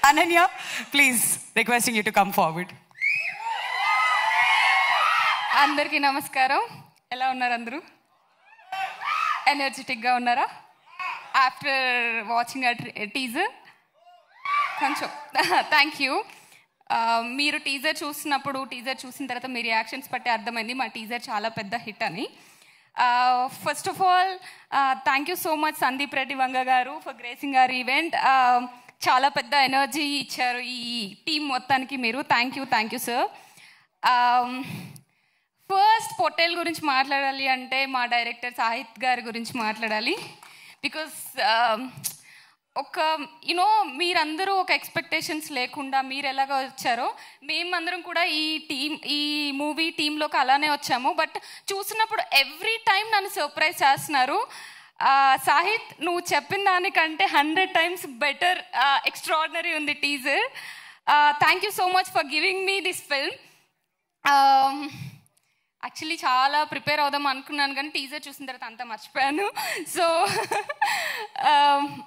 Ananya, please, requesting you to come forward. అందరికీ నమస్కారం. ఎలా ఉన్నారు అందరూ? ఎనర్జెటిక్గా ఉన్నారా? ఆఫ్టర్ వాచింగ్ టీజర్ కొంచెం థ్యాంక్ యూ. మీరు టీజర్ చూసిన తర్వాత మీ రియాక్షన్స్ బట్టి అర్థమైంది మా టీజర్ చాలా పెద్ద హిట్ అని. First of all thank you so much Sandeep Reddy Vanga garu for gracing our event. చాలా పెద్ద ఎనర్జీ ఇచ్చారు ఈ టీం మొత్తానికి మీరు. Thank you sir. First Pottel గురించి మాట్లాడాలి అంటే మా డైరెక్టర్ సాహిత్ గారి గురించి మాట్లాడాలి. బికాస్ మీరందరూ ఒక ఎక్స్పెక్టేషన్స్ లేకుండా మీరు ఎలాగ వచ్చారో మేమందరం కూడా ఈ మూవీ టీంలోకి అలానే వచ్చాము. బట్ చూసినప్పుడు ఎవ్రీ టైం నన్ను సర్ప్రైజ్ చేస్తున్నారు. సాహిత్, నువ్వు చెప్పిన దానికంటే 100 times బెటర్, ఎక్స్ట్రాడినరీ ఉంది teaser. Thank you so much for giving me this film. Actually చాలా ప్రిపేర్ అవుదాం అనుకున్నాను కానీ టీజర్ చూసిన తర్వాత అంతా మర్చిపోయాను. సో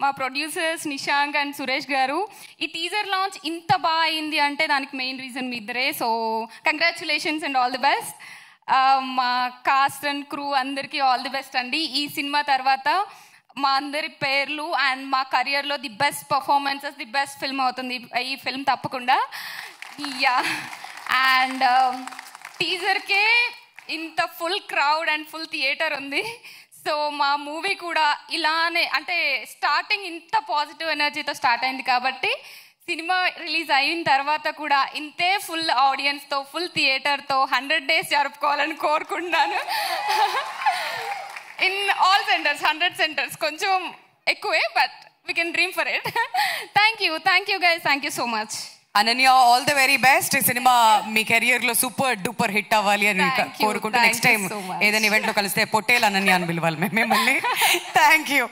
మా ప్రొడ్యూసర్స్ నిశాంక్ అండ్ సురేష్ గారు, ఈ టీజర్ లాంచ్ ఇంత బాగా అయింది అంటే దానికి మెయిన్ రీజన్ మీ ఇద్దరే. So congratulations and all the best. మా కాస్ట్ అండ్ క్రూ అందరికీ ఆల్ ది బెస్ట్ అండి. ఈ సినిమా తర్వాత మా అందరి పేర్లు అండ్ మా కెరియర్లో the best performances, the best film అవుతుంది ఈ ఫిల్మ్ తప్పకుండా. యా, అండ్ టీజర్కే ఇంత full crowd and full theatre ఉంది. సో మా మూవీ కూడా ఇలానే, అంటే స్టార్టింగ్ ఇంత పాజిటివ్ ఎనర్జీతో స్టార్ట్ అయింది కాబట్టి సినిమా రిలీజ్ అయిన తర్వాత కూడా ఇంతే ఫుల్ ఆడియన్స్తో, ఫుల్ థియేటర్తో 100 days జరుపుకోవాలని కోరుకుంటున్నాను. ఇన్ ఆల్ సెంటర్స్, 100 centers, కొంచెం ఎక్కువే but we can dream for it. Thank you guys, thank you so much. Ananya, all the very best. ఈ సినిమా మీ కెరియర్ లో సూపర్ డూపర్ హిట్ అవ్వాలి అని కోరుకుంటూ నెక్స్ట్ టైం ఏదైనా ఈవెంట్ లో కలిస్తే పొట్టేల్ అనన్య అని పిలవాలి మిమ్మల్ని. Thank you.